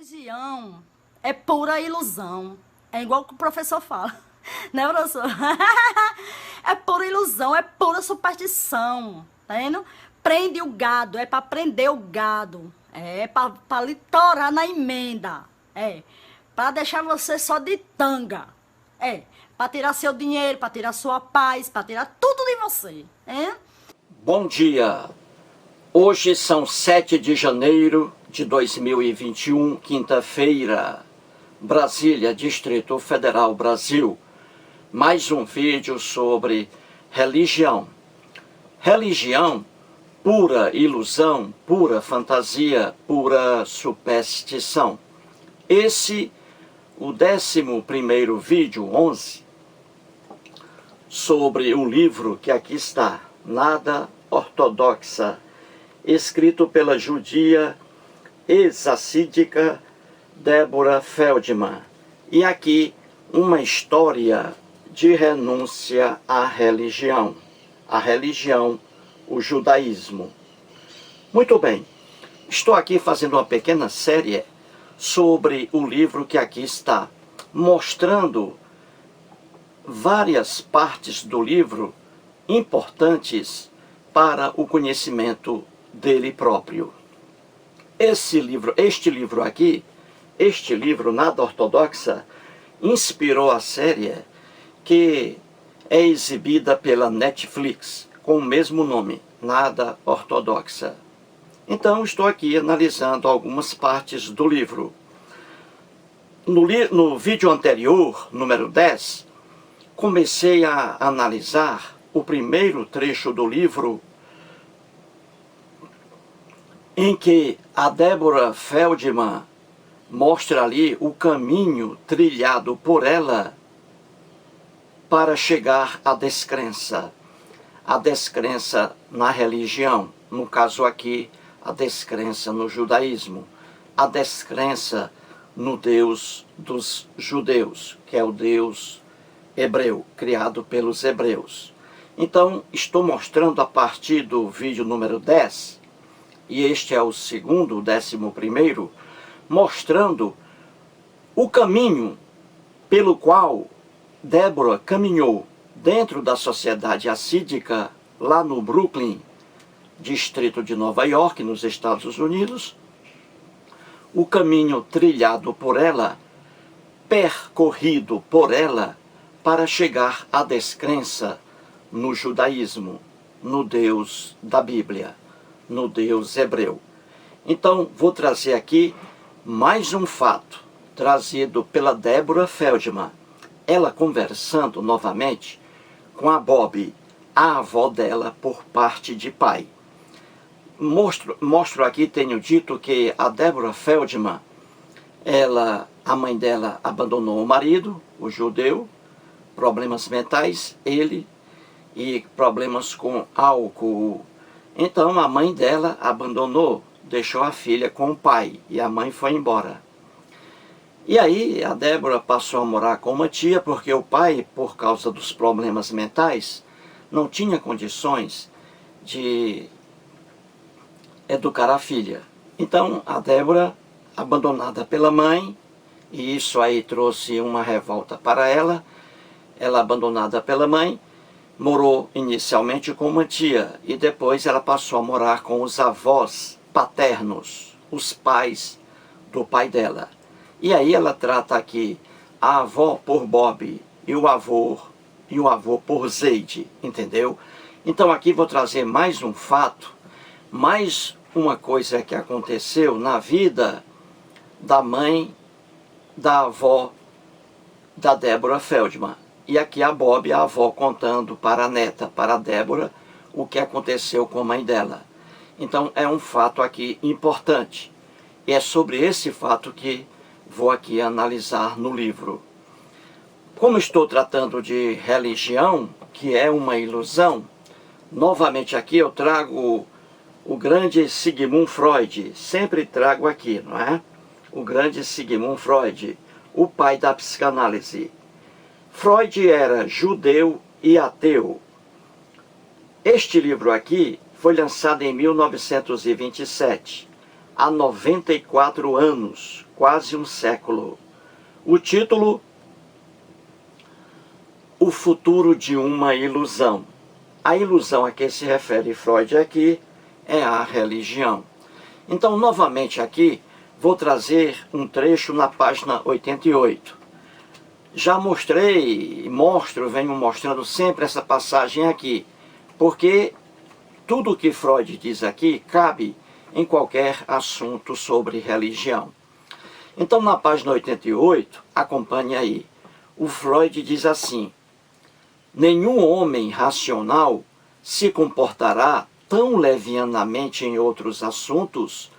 Religião é pura ilusão. É igual que o professor fala. Né, professor? É pura ilusão, é pura superstição. Tá vendo? Prende o gado, é pra prender o gado. É pra lhe torar na emenda. É. Pra deixar você só de tanga. É. Pra tirar seu dinheiro, pra tirar sua paz, pra tirar tudo de você. É? Bom dia! Hoje são 7 de janeiro de 2021, quinta-feira, Brasília, Distrito Federal, Brasil. Mais um vídeo sobre religião. Religião, pura ilusão, pura fantasia, pura superstição. Esse, o 11º vídeo, 11, sobre um livro que aqui está, Nada Ortodoxa, escrito pela judia ex-assídica Deborah Feldman. E aqui uma história de renúncia à religião. A religião, o judaísmo. Muito bem, estou aqui fazendo uma pequena série sobre o livro que aqui está, mostrando várias partes do livro importantes para o conhecimento dele próprio. Este livro aqui, Nada Ortodoxa, inspirou a série que é exibida pela Netflix, com o mesmo nome, Nada Ortodoxa. Então, estou aqui analisando algumas partes do livro. No vídeo anterior, número 10, comecei a analisar o primeiro trecho do livro, em que a Deborah Feldman mostra ali o caminho trilhado por ela para chegar à descrença. A descrença na religião, no caso aqui, a descrença no judaísmo, a descrença no Deus dos judeus, que é o Deus hebreu, criado pelos hebreus. Então, estou mostrando a partir do vídeo número 10, e este é o segundo, o 11º, mostrando o caminho pelo qual Deborah caminhou dentro da sociedade assídica, lá no Brooklyn, distrito de Nova York, nos Estados Unidos, o caminho trilhado por ela, percorrido por ela, para chegar à descrença no judaísmo, no Deus da Bíblia, no Deus hebreu. Então, vou trazer aqui mais um fato, trazido pela Deborah Feldman, ela conversando novamente com a Bob, a avó dela por parte de pai. Mostro aqui, tenho dito que a Deborah Feldman, a mãe dela abandonou o marido, o judeu, problemas mentais, ele, e problemas com álcool. Então a mãe dela abandonou, deixou a filha com o pai, e a mãe foi embora. E aí a Deborah passou a morar com uma tia, porque o pai, por causa dos problemas mentais, não tinha condições de educar a filha. Então a Deborah, abandonada pela mãe, e isso aí trouxe uma revolta para ela abandonada pela mãe, morou inicialmente com uma tia, e depois ela passou a morar com os avós paternos, os pais do pai dela. E aí ela trata aqui a avó por Bob e o avô por Zeide, entendeu? Então aqui vou trazer mais um fato, mais uma coisa que aconteceu na vida da mãe, da avó da Deborah Feldman. E aqui a Bob, a avó, contando para a neta, para a Deborah, o que aconteceu com a mãe dela. Então é um fato aqui importante. E é sobre esse fato que vou aqui analisar no livro. Como estou tratando de religião, que é uma ilusão, novamente aqui eu trago o grande Sigmund Freud. Sempre trago aqui, não é? O grande Sigmund Freud, o pai da psicanálise. Freud era judeu e ateu. Este livro aqui foi lançado em 1927. há 94 anos, quase um século. O título: O futuro de uma ilusão. A ilusão a que se refere Freud aqui é a religião. Então, novamente aqui, vou trazer um trecho na página 88. Já mostrei, venho mostrando sempre essa passagem aqui, porque tudo o que Freud diz aqui cabe em qualquer assunto sobre religião. Então, na página 88, acompanhe aí. O Freud diz assim: nenhum homem racional se comportará tão levianamente em outros assuntos,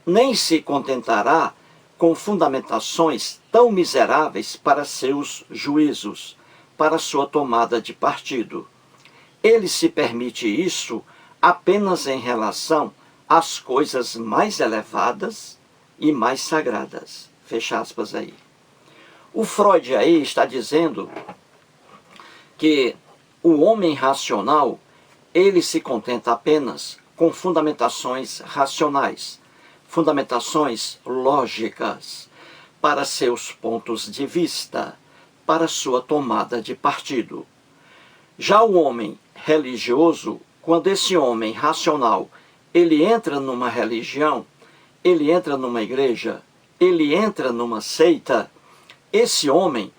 nem se contentará com fundamentações tão miseráveis para seus juízos, para sua tomada de partido. Ele se permite isso apenas em relação às coisas mais elevadas e mais sagradas. Fecha aspas aí. O Freud aí está dizendo que o homem racional, ele se contenta apenas com fundamentações racionais, fundamentações lógicas para seus pontos de vista, para sua tomada de partido. Já o homem religioso, quando esse homem racional, ele entra numa religião, ele entra numa igreja, ele entra numa seita, esse homem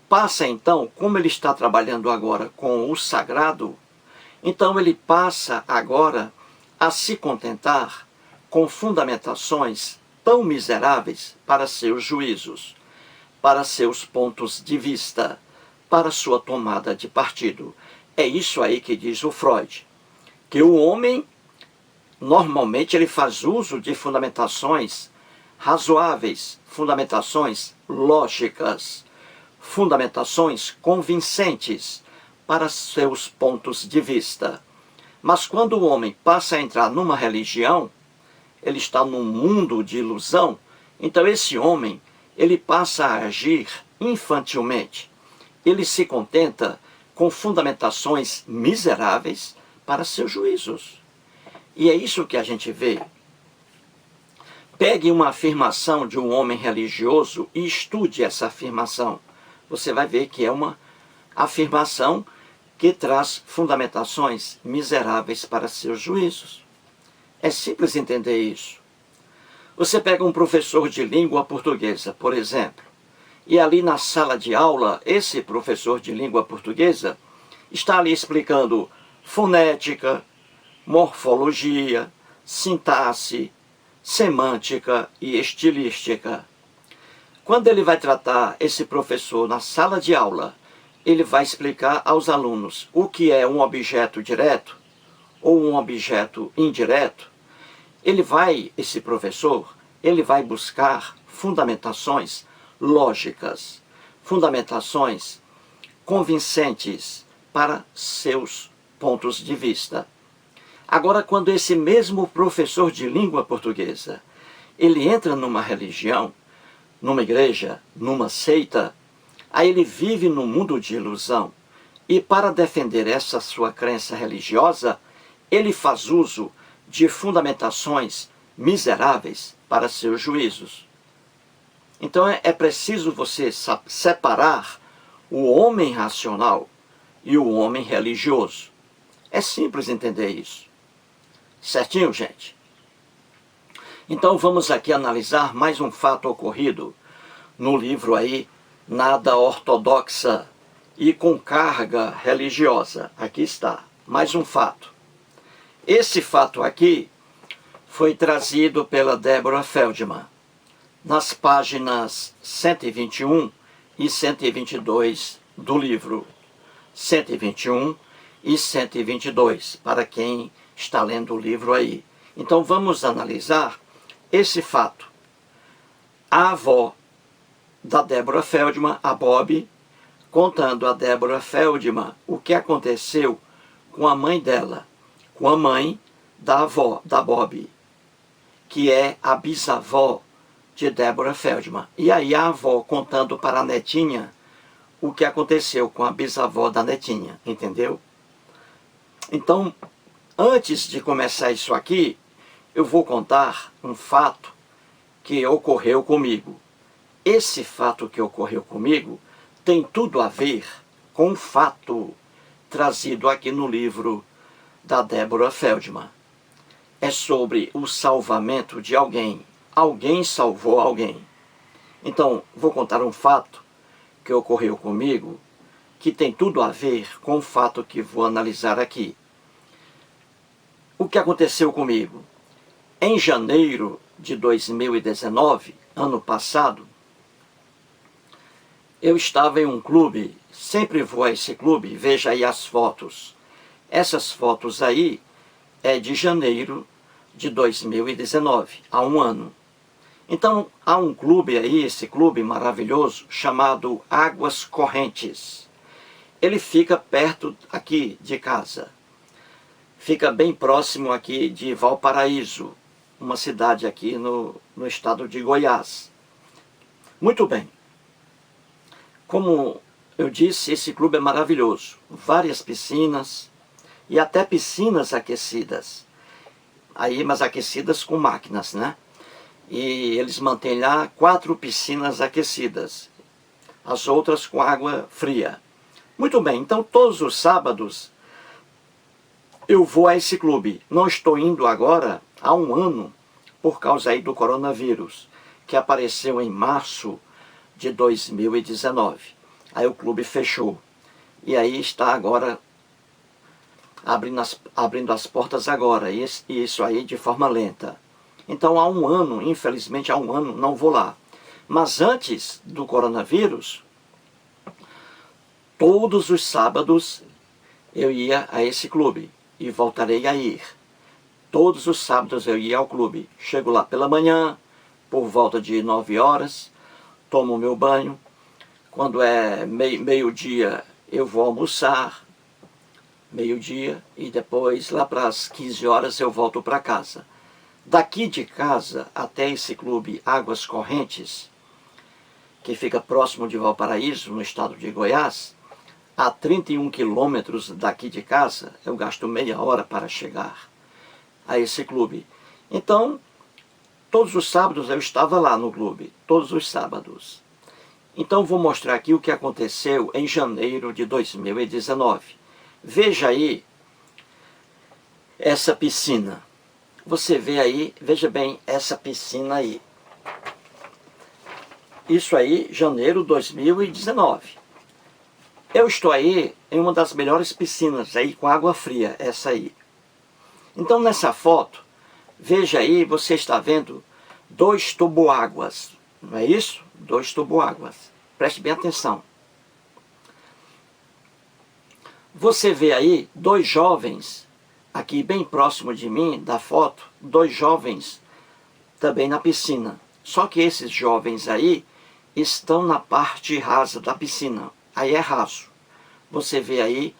passa então, como ele está trabalhando agora com o sagrado, então ele passa agora a se contentar com fundamentações tão miseráveis para seus juízos, para seus pontos de vista, para sua tomada de partido. É isso aí que diz o Freud, que o homem, normalmente, ele faz uso de fundamentações razoáveis, fundamentações lógicas, fundamentações convincentes para seus pontos de vista. Mas quando o homem passa a entrar numa religião, ele está num mundo de ilusão, então esse homem, ele passa a agir infantilmente. Ele se contenta com fundamentações miseráveis para seus juízos. E é isso que a gente vê. Pegue uma afirmação de um homem religioso e estude essa afirmação. Você vai ver que é uma afirmação que traz fundamentações miseráveis para seus juízos. É simples entender isso. Você pega um professor de língua portuguesa, por exemplo, e ali na sala de aula, esse professor de língua portuguesa está ali explicando fonética, morfologia, sintaxe, semântica e estilística. Quando ele vai tratar esse professor na sala de aula, ele vai explicar aos alunos o que é um objeto direto ou um objeto indireto. Esse professor, ele vai buscar fundamentações lógicas, fundamentações convincentes para seus pontos de vista. Agora, quando esse mesmo professor de língua portuguesa, ele entra numa religião, numa igreja, numa seita, aí ele vive num mundo de ilusão. E para defender essa sua crença religiosa, ele faz uso de fundamentações miseráveis para seus juízos. Então é preciso você separar o homem racional e o homem religioso. É simples entender isso. Certinho, gente? Então vamos aqui analisar mais um fato ocorrido no livro aí, Nada Ortodoxa e com Carga Religiosa. Aqui está, mais um fato. Esse fato aqui foi trazido pela Deborah Feldman, nas páginas 121 e 122 do livro. 121 e 122, para quem está lendo o livro aí. Então vamos analisar esse fato. A avó da Deborah Feldman, a Bob, contando a Deborah Feldman o que aconteceu com a mãe dela, com a mãe da avó, da Bob, que é a bisavó de Deborah Feldman. E aí a avó contando para a netinha o que aconteceu com a bisavó da netinha, entendeu? Então, antes de começar isso aqui, eu vou contar um fato que ocorreu comigo. Esse fato que ocorreu comigo tem tudo a ver com um fato trazido aqui no livro da Deborah Feldman. É sobre o salvamento de alguém. Alguém salvou alguém. Então, vou contar um fato que ocorreu comigo, que tem tudo a ver com o fato que vou analisar aqui. O que aconteceu comigo? Em janeiro de 2019, ano passado, eu estava em um clube, sempre vou a esse clube, veja aí as fotos. Essas fotos aí é de janeiro de 2019, há um ano. Então, há um clube aí, esse clube maravilhoso, chamado Águas Correntes. Ele fica perto aqui de casa. Fica bem próximo aqui de Valparaíso, uma cidade aqui no estado de Goiás. Muito bem. Como eu disse, esse clube é maravilhoso. Várias piscinas e até piscinas aquecidas. Aí, mas aquecidas com máquinas, né? E eles mantêm lá 4 piscinas aquecidas, as outras com água fria. Muito bem, então todos os sábados eu vou a esse clube. Não estou indo agora há um ano por causa aí do coronavírus, que apareceu em março de 2019. Aí o clube fechou. E aí está agora abrindo as portas agora, e isso aí de forma lenta. Então há um ano, infelizmente há um ano, não vou lá. Mas antes do coronavírus, todos os sábados eu ia a esse clube e voltarei a ir. Todos os sábados eu ia ao clube. Chego lá pela manhã, por volta de 9 horas, tomo meu banho. Quando é meio-dia eu vou almoçar, meio-dia, e depois lá para as 15 horas eu volto para casa. Daqui de casa até esse clube Águas Correntes, que fica próximo de Valparaíso, no estado de Goiás, a 31 quilômetros daqui de casa, eu gasto meia hora para chegar a esse clube. Então, todos os sábados eu estava lá no clube, todos os sábados. Então, vou mostrar aqui o que aconteceu em janeiro de 2019. Veja aí essa piscina. Você vê aí, veja bem essa piscina aí. Isso aí, janeiro de 2019. Eu estou aí em uma das melhores piscinas aí com água fria, essa aí. Então nessa foto, veja aí, você está vendo 2 toboáguas, não é isso? 2 toboáguas. Preste bem atenção. Você vê aí 2 jovens, aqui bem próximo de mim, da foto, 2 jovens também na piscina. Só que esses jovens aí estão na parte rasa da piscina. Aí é raso. Você vê aí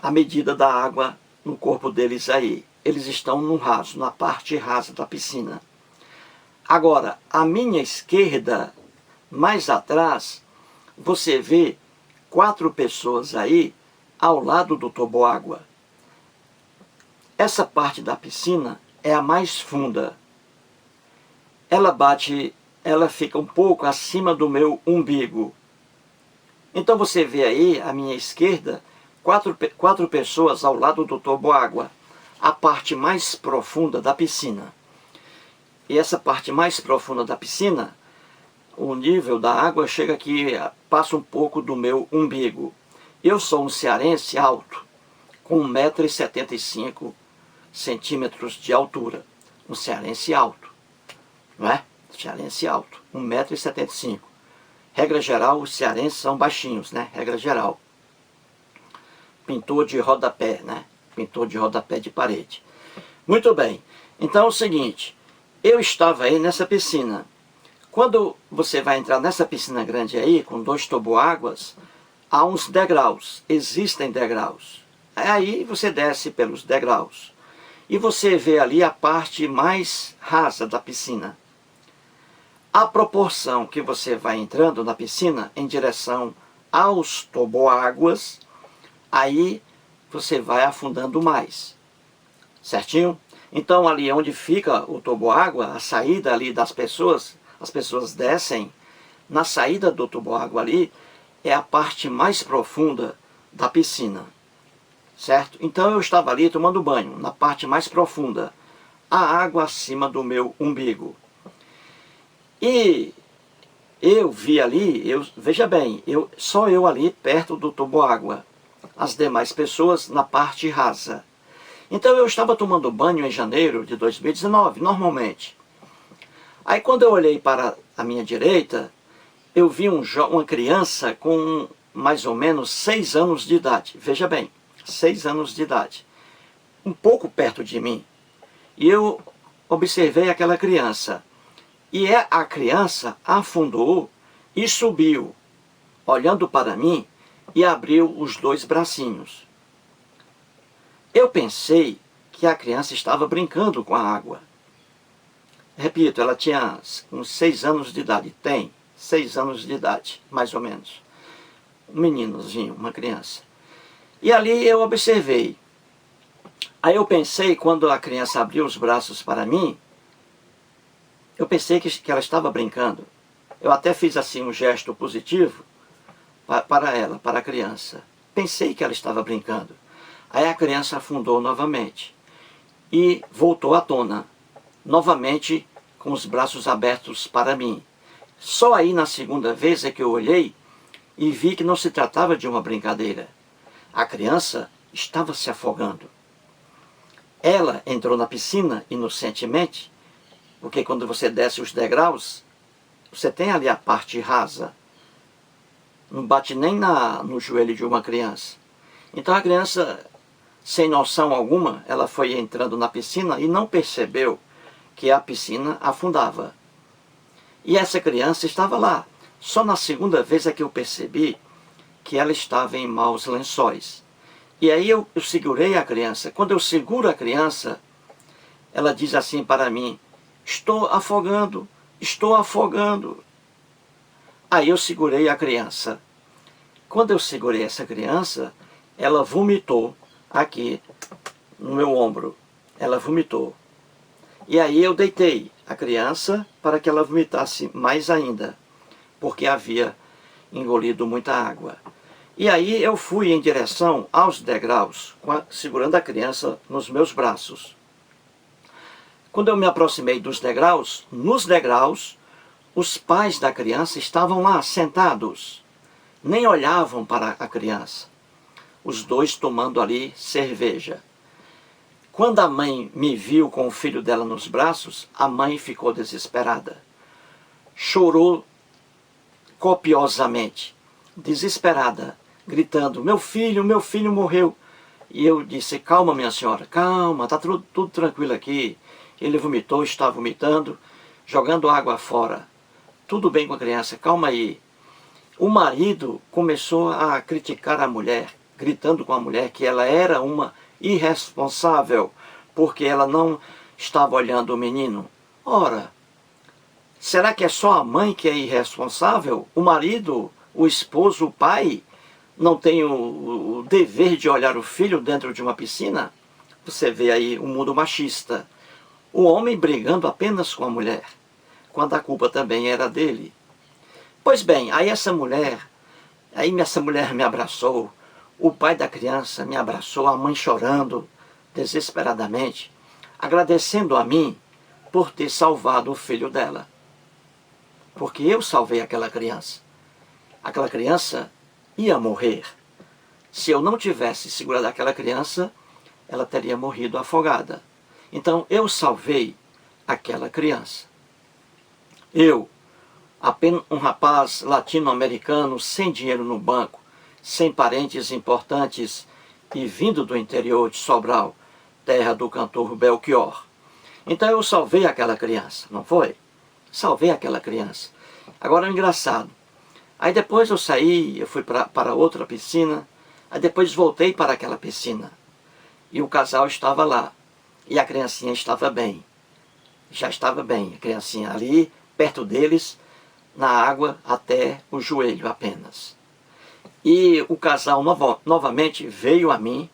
a medida da água no corpo deles aí. Eles estão no raso, na parte rasa da piscina. Agora, à minha esquerda, mais atrás, você vê 4 pessoas aí ao lado do toboágua. Essa parte da piscina é a mais funda. Ela fica um pouco acima do meu umbigo. Então você vê aí, à minha esquerda, 4 pessoas ao lado do toboágua, a parte mais profunda da piscina. E essa parte mais profunda da piscina, o nível da água chega aqui, passa um pouco do meu umbigo. Eu sou um cearense alto, com 1,75 m de altura. Um cearense alto, não é? Cearense alto, 1,75 m. Regra geral, os cearenses são baixinhos, né? Regra geral. Pintor de rodapé, né? Pintor de rodapé de parede. Muito bem. Então é o seguinte, eu estava aí nessa piscina. Quando você vai entrar nessa piscina grande aí, com 2 toboáguas, há uns degraus. Existem degraus. Aí você desce pelos degraus. E você vê ali a parte mais rasa da piscina. A proporção que você vai entrando na piscina em direção aos toboáguas, aí você vai afundando mais. Certinho? Então ali onde fica o toboágua, a saída ali das pessoas, as pessoas descem, na saída do toboágua ali, é a parte mais profunda da piscina, certo? Então eu estava ali tomando banho, na parte mais profunda, a água acima do meu umbigo. E eu vi ali, veja bem, só eu ali perto do toboágua, as demais pessoas na parte rasa. Então eu estava tomando banho em janeiro de 2019, normalmente. Aí quando eu olhei para a minha direita, eu vi uma criança com mais ou menos 6 anos de idade. Veja bem, 6 anos de idade. Um pouco perto de mim. E eu observei aquela criança. E a criança afundou e subiu, olhando para mim, e abriu os 2 bracinhos. Eu pensei que a criança estava brincando com a água. Repito, ela tinha uns 6 anos de idade. Tem 6 anos de idade, mais ou menos. Um meninozinho, uma criança. E ali eu observei. Aí eu pensei, quando a criança abriu os braços para mim, eu pensei que ela estava brincando. Eu até fiz assim um gesto positivo para ela, para a criança. Pensei que ela estava brincando. Aí a criança afundou novamente e voltou à tona, novamente com os braços abertos para mim. Só aí na segunda vez é que eu olhei e vi que não se tratava de uma brincadeira. A criança estava se afogando. Ela entrou na piscina inocentemente, porque quando você desce os degraus, você tem ali a parte rasa. Não bate nem no joelho de uma criança. Então a criança, sem noção alguma, ela foi entrando na piscina e não percebeu que a piscina afundava. E essa criança estava lá. Só na segunda vez é que eu percebi que ela estava em maus lençóis. E aí eu segurei a criança. Quando eu seguro a criança, ela diz assim para mim: estou afogando, estou afogando. Aí eu segurei a criança. Quando eu segurei essa criança, ela vomitou aqui no meu ombro. Ela vomitou. E aí eu deitei a criança para que ela vomitasse mais ainda, porque havia engolido muita água. E aí eu fui em direção aos degraus, segurando a criança nos meus braços. Quando eu me aproximei dos degraus, nos degraus, os pais da criança estavam lá sentados, nem olhavam para a criança. Os dois tomando ali cerveja. Quando a mãe me viu com o filho dela nos braços, a mãe ficou desesperada. Chorou copiosamente, desesperada, gritando: meu filho morreu. E eu disse: calma, minha senhora, calma, está tudo tranquilo aqui. Ele vomitou, está vomitando, jogando água fora. Tudo bem com a criança, calma aí. O marido começou a criticar a mulher, gritando com a mulher que ela era uma irresponsável, porque ela não estava olhando o menino. Ora, será que é só a mãe que é irresponsável? O marido, o esposo, o pai, não tem o dever de olhar o filho dentro de uma piscina? Você vê aí o mundo machista. O homem brigando apenas com a mulher, quando a culpa também era dele. Pois bem, aí essa mulher me abraçou, o pai da criança me abraçou, a mãe chorando desesperadamente, agradecendo a mim por ter salvado o filho dela. Porque eu salvei aquela criança. Aquela criança ia morrer. Se eu não tivesse segurado aquela criança, ela teria morrido afogada. Então eu salvei aquela criança. Eu, apenas um rapaz latino-americano sem dinheiro no banco, sem parentes importantes e vindo do interior de Sobral, terra do cantor Belchior. Então eu salvei aquela criança, não foi? Salvei aquela criança. Agora é engraçado. Aí depois eu saí, eu fui para outra piscina, aí depois voltei para aquela piscina. E o casal estava lá. E a criancinha estava bem. Já estava bem, a criancinha ali, perto deles, na água até o joelho apenas. E o casal novamente veio a mim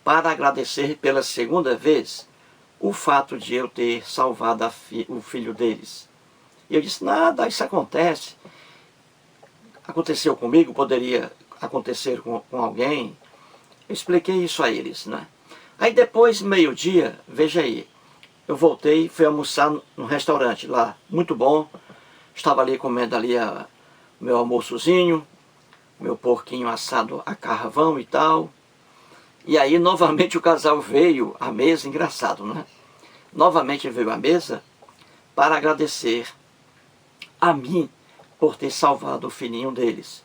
para agradecer pela segunda vez o fato de eu ter salvado o filho deles. E eu disse, nada, isso acontece. Aconteceu comigo, poderia acontecer com alguém. Eu expliquei isso a eles, né? Aí depois, meio-dia, veja aí, eu voltei, fui almoçar no restaurante lá, muito bom. Estava ali comendo ali meu almoçozinho, meu porquinho assado a carvão e tal. E aí, novamente, o casal veio à mesa, engraçado, né? Novamente veio à mesa para agradecer a mim por ter salvado o filhinho deles.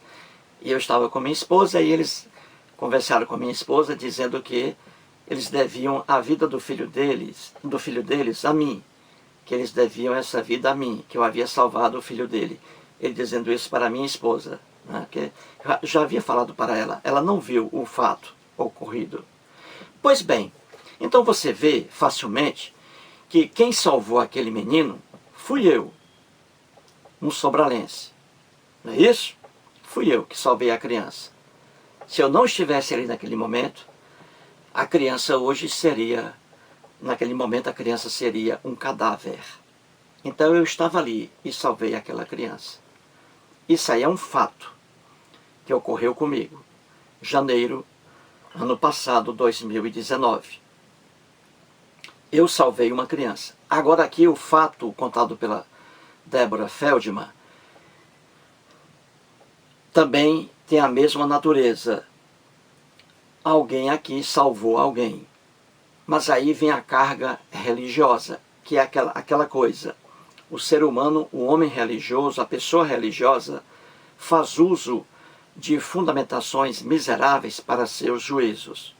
E eu estava com minha esposa e eles conversaram com a minha esposa dizendo que eles deviam a vida do filho deles a mim, que eles deviam essa vida a mim, que eu havia salvado o filho dele. Ele dizendo isso para a minha esposa, né, que já havia falado para ela não viu o fato ocorrido. Pois bem, então você vê facilmente que quem salvou aquele menino fui eu, um sobralense. Não é isso? Fui eu que salvei a criança. Se eu não estivesse ali naquele momento, a criança hoje seria, naquele momento a criança seria um cadáver. Então eu estava ali e salvei aquela criança. Isso aí é um fato que ocorreu comigo. Janeiro, ano passado, 2019. Eu salvei uma criança. Agora aqui o fato contado pela Deborah Feldman também tem a mesma natureza. Alguém aqui salvou alguém. Mas aí vem a carga religiosa, que é aquela coisa. O ser humano, o homem religioso, a pessoa religiosa, faz uso de fundamentações miseráveis para seus juízos,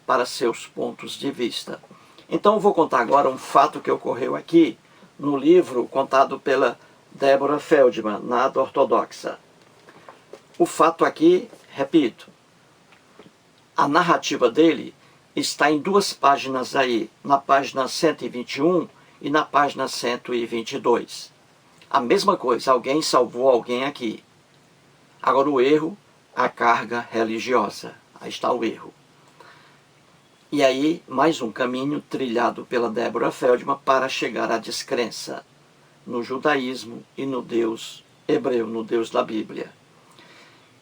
para seus pontos de vista. Então eu vou contar agora um fato que ocorreu aqui no livro contado pela Deborah Feldman, Nada Ortodoxa. O fato aqui, repito, a narrativa dele está em 2 páginas aí, na página 121 e na página 122. A mesma coisa, alguém salvou alguém aqui. Agora o erro, a carga religiosa. Aí está o erro. E aí, mais um caminho trilhado pela Deborah Feldman para chegar à descrença no judaísmo e no Deus hebreu, no Deus da Bíblia.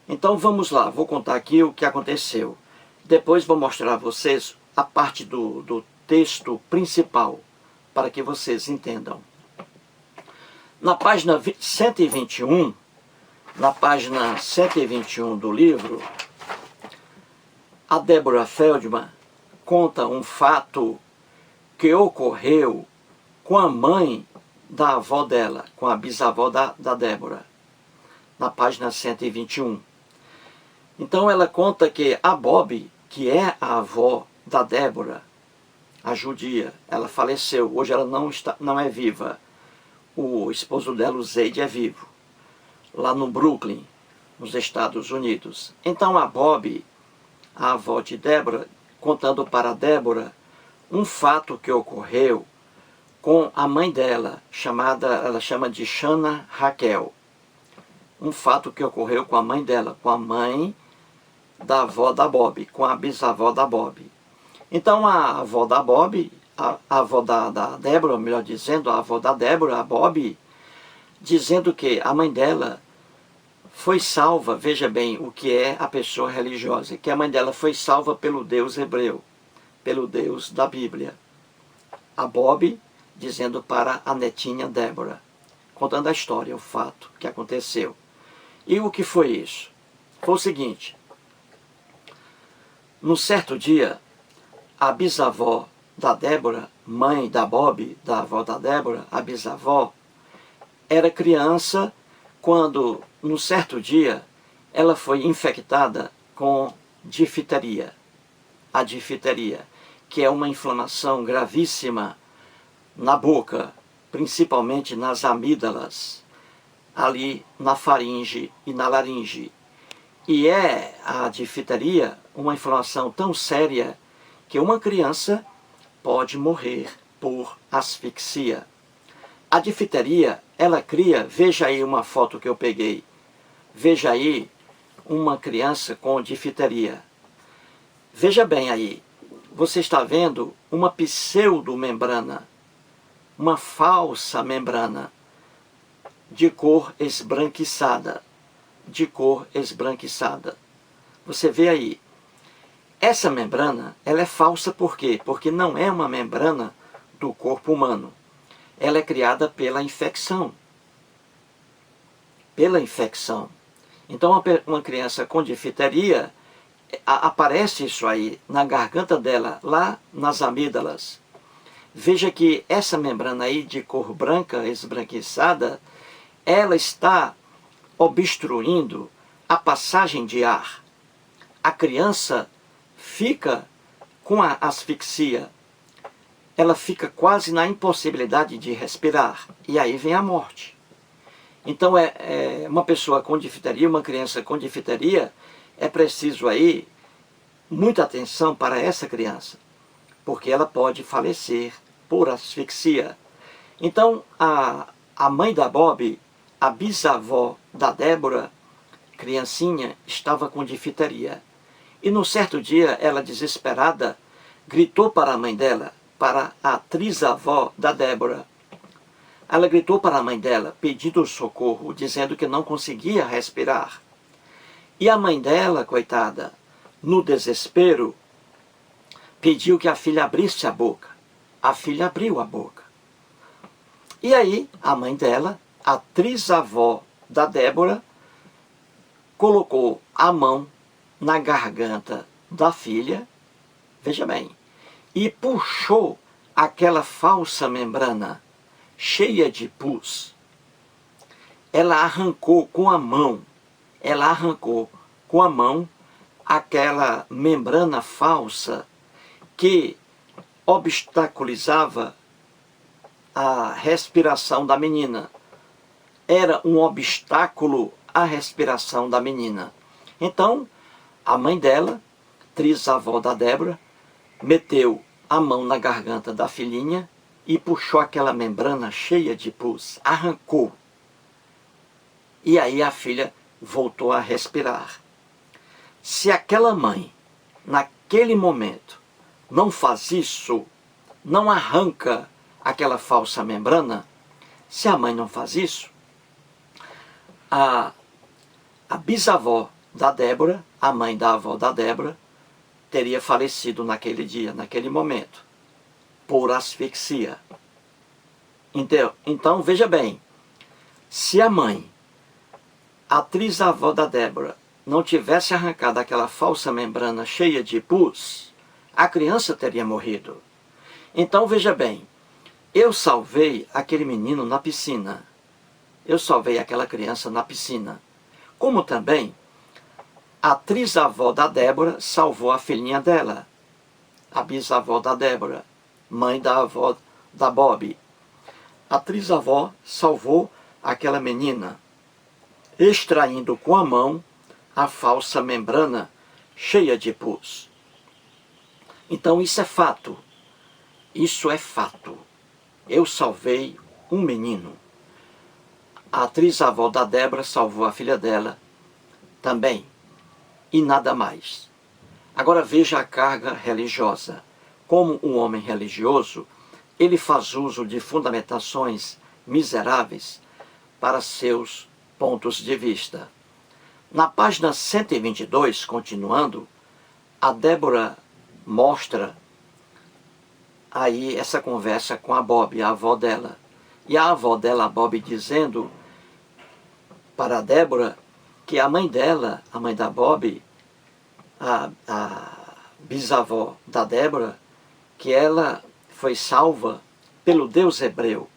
Então vamos lá, vou contar aqui o que aconteceu. Depois vou mostrar a vocês a parte do texto principal, para que vocês entendam. Na página 121, do livro, a Deborah Feldman conta um fato que ocorreu com a mãe da avó dela, com a bisavó da Deborah, na página 121. Então ela conta que a Bob, que é a avó da Deborah, a judia, ela faleceu. Hoje ela não é viva. O esposo dela, o Zeid, é vivo, lá no Brooklyn, nos Estados Unidos. Então a Bob, a avó de Deborah, contando para Deborah um fato que ocorreu com a mãe dela, ela chama de Shana Raquel. Um fato que ocorreu com a mãe dela, com a mãe da avó da Bob, com a bisavó da Bob. Então a avó da Bob, a avó da Deborah, melhor dizendo, a avó da Deborah, a Bob, dizendo que a mãe dela foi salva, veja bem o que é a pessoa religiosa, que a mãe dela foi salva pelo Deus hebreu, pelo Deus da Bíblia. A Bob dizendo para a netinha Deborah, contando a história, o fato que aconteceu. E o que foi isso? Foi o seguinte: num certo dia, a bisavó da Deborah, mãe da Bob, da avó da Deborah, a bisavó, era criança quando, num certo dia, ela foi infectada com difteria. A difteria, que é uma inflamação gravíssima na boca, principalmente nas amígdalas, ali na faringe e na laringe. E é a difteria uma inflamação tão séria que uma criança pode morrer por asfixia. A difteria, ela cria, veja aí uma foto que eu peguei, veja aí uma criança com difteria. Veja bem aí, você está vendo uma pseudomembrana, uma falsa membrana de cor esbranquiçada, de cor esbranquiçada. Você vê aí, essa membrana, ela é falsa por quê? Porque não é uma membrana do corpo humano. Ela é criada pela infecção. Pela infecção. Então, uma criança com difteria, aparece isso aí na garganta dela, lá nas amígdalas. Veja que essa membrana aí de cor branca, esbranquiçada, ela está obstruindo a passagem de ar. A criança fica com a asfixia, ela fica quase na impossibilidade de respirar, e aí vem a morte. Então, uma pessoa com difteria, uma criança com difteria, é preciso aí muita atenção para essa criança, porque ela pode falecer por asfixia. Então, a mãe da Bob, a bisavó da Débora, criancinha, estava com difteria. E num certo dia, ela desesperada, gritou para a mãe dela, para a trisavó da Débora. Ela gritou para a mãe dela, pedindo socorro, dizendo que não conseguia respirar. E a mãe dela, coitada, no desespero, pediu que a filha abrisse a boca. A filha abriu a boca. E aí, a mãe dela, a trisavó da Débora, colocou a mão na garganta da filha, veja bem, e puxou aquela falsa membrana cheia de pus. Ela arrancou com a mão, aquela membrana falsa que obstaculizava a respiração da menina. Era um obstáculo à respiração da menina. Então, a mãe dela, trisavó da Débora, meteu a mão na garganta da filhinha e puxou aquela membrana cheia de pus, arrancou. E aí a filha voltou a respirar. Se aquela mãe, naquele momento, não faz isso, não arranca aquela falsa membrana, se a mãe não faz isso, a bisavó da Débora, a mãe da avó da Débora, teria falecido naquele dia, naquele momento, por asfixia. Então, veja bem, se a mãe, a trisavó da Débora, não tivesse arrancado aquela falsa membrana cheia de pus, a criança teria morrido. Então, veja bem, eu salvei aquele menino na piscina. Eu salvei aquela criança na piscina. Como também a trisavó da Débora salvou a filhinha dela, a bisavó da Débora, mãe da avó da Bob. A trisavó salvou aquela menina, extraindo com a mão a falsa membrana cheia de pus. Então isso é fato. Isso é fato. Eu salvei um menino. A trisavó da Débora salvou a filha dela também. E nada mais. Agora veja a carga religiosa. Como um homem religioso, ele faz uso de fundamentações miseráveis para seus pontos de vista. Na página 122, continuando, a Débora mostra aí essa conversa com a Bob, a avó dela. E a avó dela, a Bob, dizendo para a Débora que a mãe dela, a mãe da Bob, a bisavó da Débora, que ela foi salva pelo Deus hebreu,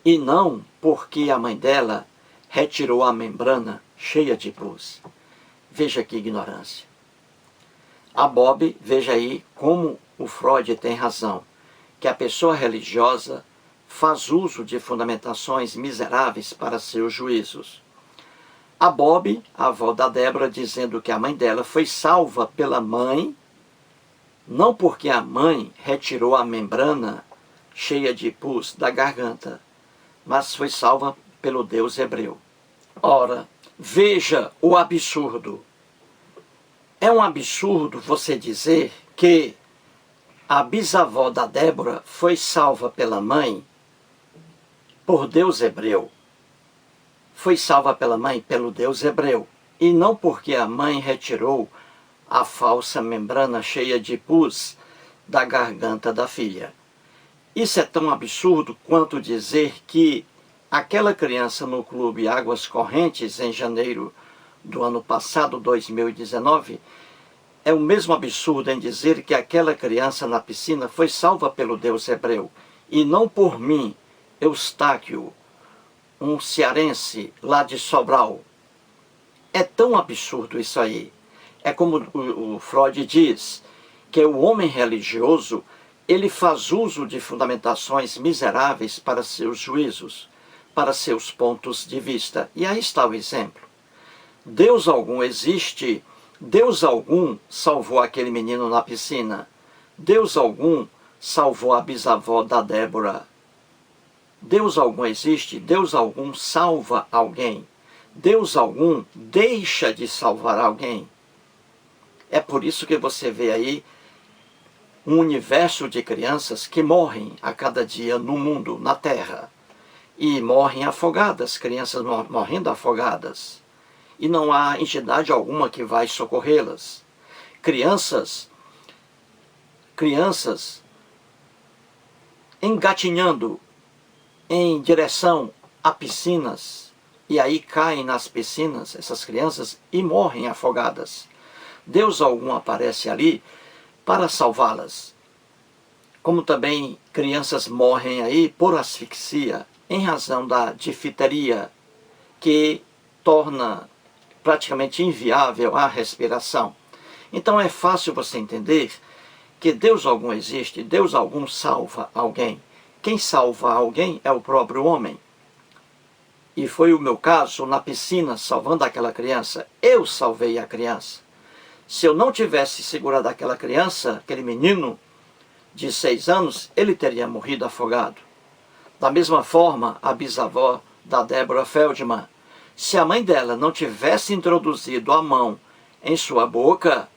e não porque a mãe dela retirou a membrana cheia de pus. Veja que ignorância. A Bob, veja aí como o Freud tem razão, que a pessoa religiosa faz uso de fundamentações miseráveis para seus juízos. A Bob, a avó da Débora, dizendo que a mãe dela foi salva pela mãe, não porque a mãe retirou a membrana cheia de pus da garganta, mas foi salva pelo Deus hebreu. Ora, veja o absurdo. É um absurdo você dizer que a bisavó da Débora foi salva pela mãe por Deus hebreu. Foi salva pela mãe pelo Deus hebreu. E não porque a mãe retirou a falsa membrana cheia de pus da garganta da filha. Isso é tão absurdo quanto dizer que aquela criança no Clube Águas Correntes, em janeiro do ano passado, 2019, é o mesmo absurdo em dizer que aquela criança na piscina foi salva pelo Deus hebreu, e não por mim, Eustáquio, um cearense lá de Sobral. É tão absurdo isso aí. É como o Freud diz, que o homem religioso, ele faz uso de fundamentações miseráveis para seus juízos, para seus pontos de vista. E aí está o exemplo. Deus algum existe, Deus algum salvou aquele menino na piscina, Deus algum salvou a bisavó da Débora. Deus algum existe, Deus algum salva alguém, Deus algum deixa de salvar alguém. É por isso que você vê aí um universo de crianças que morrem a cada dia no mundo, na terra. E morrem afogadas, crianças morrendo afogadas. E não há entidade alguma que vai socorrê-las. Crianças engatinhando em direção a piscinas, e aí caem nas piscinas, essas crianças, e morrem afogadas. Deus algum aparece ali para salvá-las. Como também crianças morrem aí por asfixia, em razão da difteria, que torna praticamente inviável a respiração. Então é fácil você entender que Deus algum existe, Deus algum salva alguém. Quem salva alguém é o próprio homem. E foi o meu caso na piscina, salvando aquela criança. Eu salvei a criança. Se eu não tivesse segurado aquela criança, aquele menino de 6 anos, ele teria morrido afogado. Da mesma forma, a bisavó da Deborah Feldman, se a mãe dela não tivesse introduzido a mão em sua boca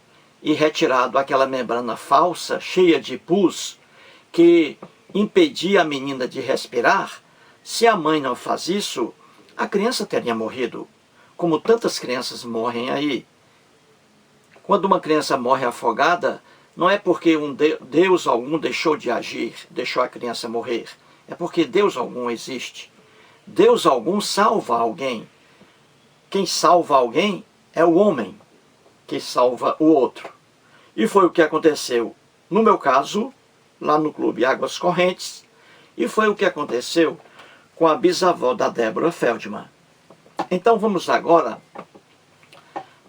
e retirado aquela membrana falsa, cheia de pus, que impedia a menina de respirar, se a mãe não faz isso, a criança teria morrido, como tantas crianças morrem aí. Quando uma criança morre afogada, não é porque Deus algum deixou de agir, deixou a criança morrer. É porque Deus algum existe. Deus algum salva alguém. Quem salva alguém é o homem que salva o outro. E foi o que aconteceu, no meu caso, lá no Clube Águas Correntes, e foi o que aconteceu com a bisavó da Deborah Feldman. Então vamos agora,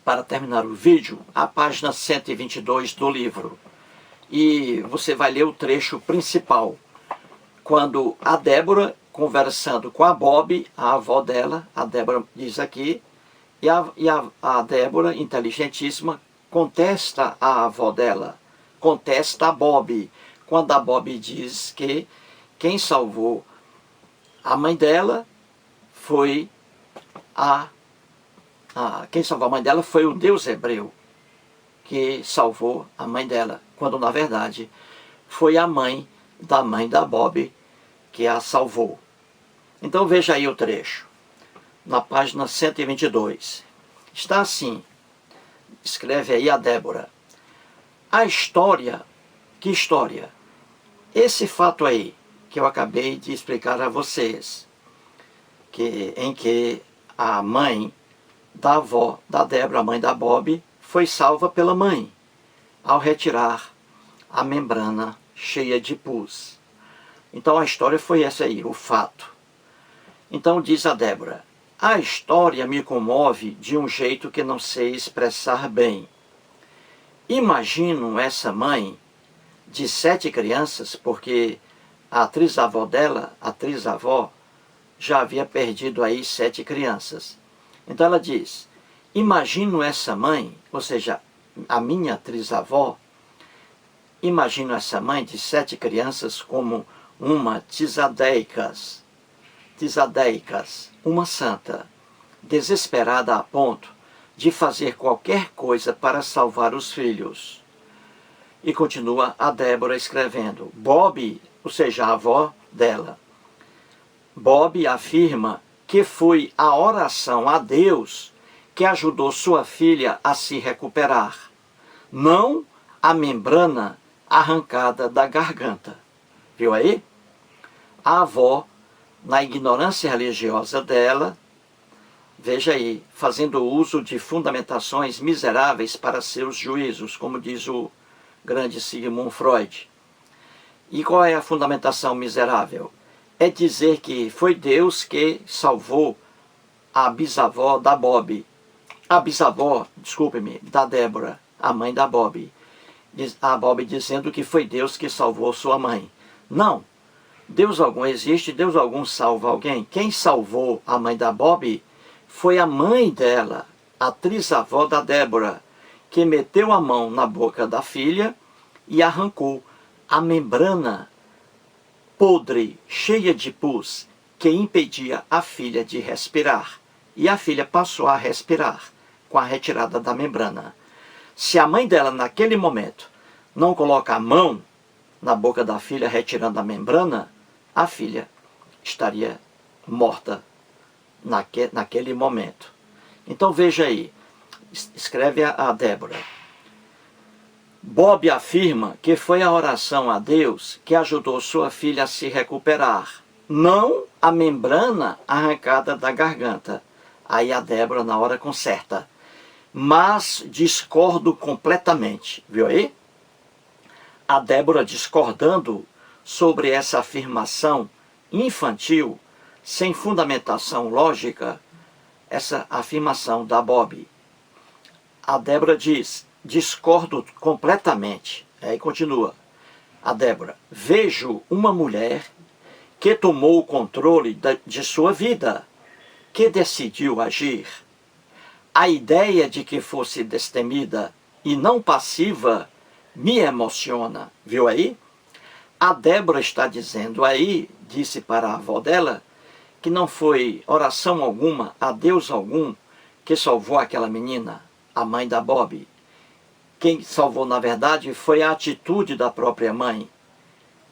para terminar o vídeo, a página 122 do livro. E você vai ler o trecho principal, quando a Débora, conversando com a Bob, a avó dela, a Débora diz aqui, e a Débora, inteligentíssima, contesta a avó dela, contesta a Bob, quando a Bob diz que quem salvou a mãe dela foi quem salvou a mãe dela foi o Deus hebreu, que salvou a mãe dela, quando na verdade foi a mãe da Bob que a salvou. Então veja aí o trecho, na página 122. Está assim, escreve aí a Débora. A história, que história? Esse fato aí, que eu acabei de explicar a vocês, em que a mãe da avó da Débora, a mãe da Bob, foi salva pela mãe, ao retirar a membrana cheia de pus. Então a história foi essa aí, o fato. Então diz a Débora, a história me comove de um jeito que não sei expressar bem. Imagino essa mãe de 7 crianças, porque a atriz-avó dela, a atriz-avó, já havia perdido aí 7 crianças. Então ela diz, imagino essa mãe, ou seja, a minha atriz-avó, imagino essa mãe de 7 crianças como uma tisadeicas, uma santa, desesperada a ponto de fazer qualquer coisa para salvar os filhos. E continua a Débora escrevendo. Bob, ou seja, a avó dela, Bob afirma que foi a oração a Deus que ajudou sua filha a se recuperar, não a membrana arrancada da garganta. Viu aí? A avó, na ignorância religiosa dela, veja aí, fazendo uso de fundamentações miseráveis para seus juízos, como diz o grande Sigmund Freud. E qual é a fundamentação miserável? É dizer que foi Deus que salvou a bisavó da Bob. A bisavó, desculpe-me, da Débora, a mãe da Bob. A Bob dizendo que foi Deus que salvou sua mãe. Não. Deus algum existe, Deus algum salva alguém. Quem salvou a mãe da Bob foi a mãe dela, a trisavó da Débora, que meteu a mão na boca da filha e arrancou a membrana podre, cheia de pus, que impedia a filha de respirar. E a filha passou a respirar com a retirada da membrana. Se a mãe dela, naquele momento, não coloca a mão na boca da filha retirando a membrana, a filha estaria morta naquele momento. Então veja aí, escreve a Débora. Bob afirma que foi a oração a Deus que ajudou sua filha a se recuperar, não a membrana arrancada da garganta. Aí a Débora na hora conserta. Mas discordo completamente, viu aí? A Débora discordando sobre essa afirmação infantil, sem fundamentação lógica, essa afirmação da Bob. A Débora diz, discordo completamente. Aí continua. A Débora, vejo uma mulher que tomou o controle de sua vida, que decidiu agir. A ideia de que fosse destemida e não passiva me emociona. Viu aí? A Débora está dizendo aí, disse para a avó dela, que não foi oração alguma, a Deus algum, que salvou aquela menina, a mãe da Bob. Quem salvou, na verdade, foi a atitude da própria mãe.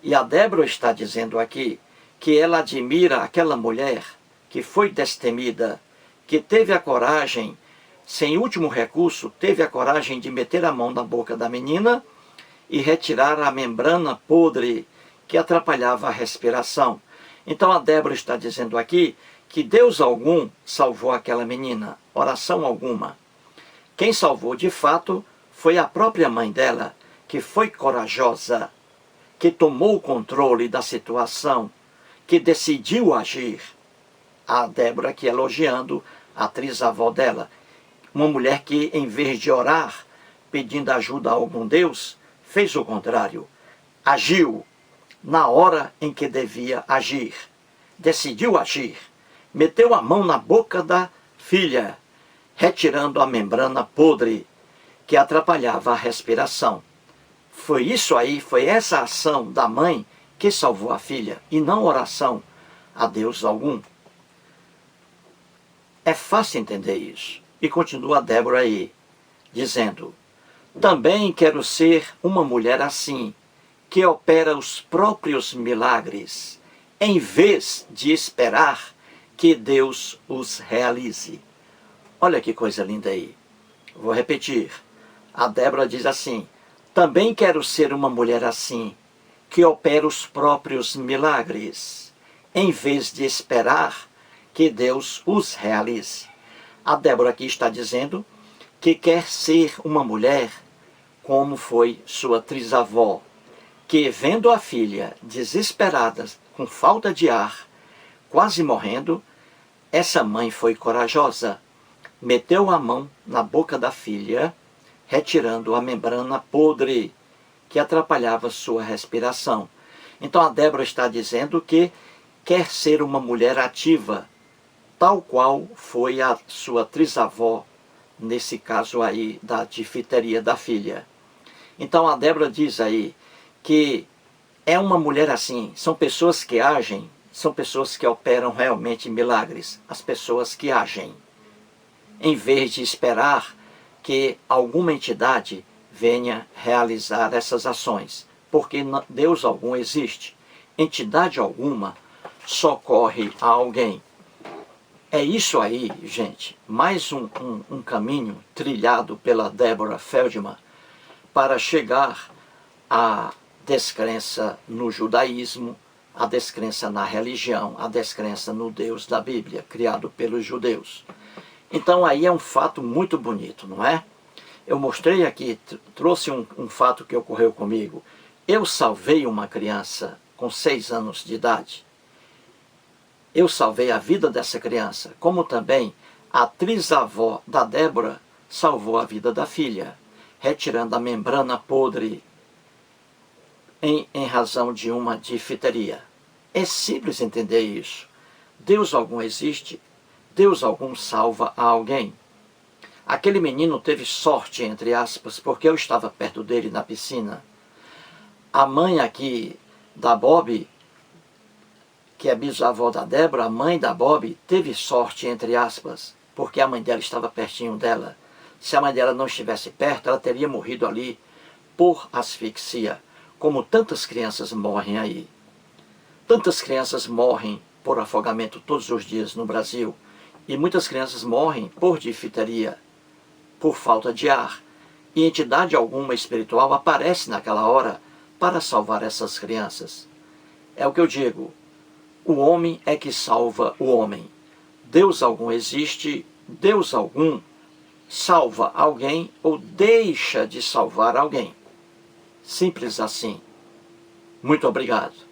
E a Débora está dizendo aqui que ela admira aquela mulher que foi destemida, que teve a coragem, sem último recurso, teve a coragem de meter a mão na boca da menina e retirar a membrana podre que atrapalhava a respiração. Então a Débora está dizendo aqui que Deus algum salvou aquela menina, oração alguma. Quem salvou de fato foi a própria mãe dela, que foi corajosa, que tomou o controle da situação, que decidiu agir. A Débora aqui elogiando a trisavó dela, uma mulher que, em vez de orar, pedindo ajuda a algum Deus, fez o contrário. Agiu na hora em que devia agir. Decidiu agir. Meteu a mão na boca da filha, retirando a membrana podre que atrapalhava a respiração. Foi isso aí, foi essa ação da mãe que salvou a filha, e não oração a Deus algum. É fácil entender isso. E continua a Débora aí, dizendo, também quero ser uma mulher assim, que opera os próprios milagres, em vez de esperar que Deus os realize. Olha que coisa linda aí. Vou repetir. A Débora diz assim, também quero ser uma mulher assim, que opera os próprios milagres, em vez de esperar que Deus os realize. A Débora aqui está dizendo que quer ser uma mulher como foi sua trisavó, que vendo a filha desesperada, com falta de ar, quase morrendo, essa mãe foi corajosa, meteu a mão na boca da filha, retirando a membrana podre que atrapalhava sua respiração. Então a Débora está dizendo que quer ser uma mulher ativa, tal qual foi a sua trisavó, nesse caso aí da difteria da filha. Então a Débora diz aí que é uma mulher assim, são pessoas que agem, são pessoas que operam realmente milagres, as pessoas que agem, em vez de esperar que alguma entidade venha realizar essas ações, porque Deus algum existe, entidade alguma socorre a alguém. É isso aí, gente, mais um caminho trilhado pela Deborah Feldman para chegar à descrença no judaísmo, a descrença na religião, a descrença no Deus da Bíblia, criado pelos judeus. Então aí é um fato muito bonito, não é? Eu mostrei aqui, trouxe um fato que ocorreu comigo. Eu salvei uma criança com 6 anos de idade. Eu salvei a vida dessa criança, como também a trisavó da Débora salvou a vida da filha, retirando a membrana podre em razão de uma difteria. É simples entender isso. Deus algum existe, Deus algum salva a alguém. Aquele menino teve sorte, entre aspas, porque eu estava perto dele na piscina. A mãe aqui da Bob, que é bisavó da Débora, a mãe da Bob, teve sorte, entre aspas, porque a mãe dela estava pertinho dela. Se a mãe dela não estivesse perto, ela teria morrido ali por asfixia, como tantas crianças morrem aí. Tantas crianças morrem por afogamento todos os dias no Brasil, e muitas crianças morrem por difteria, por falta de ar, e entidade alguma espiritual aparece naquela hora para salvar essas crianças. É o que eu digo, o homem é que salva o homem. Deus algum existe, Deus algum salva alguém ou deixa de salvar alguém. Simples assim. Muito obrigado.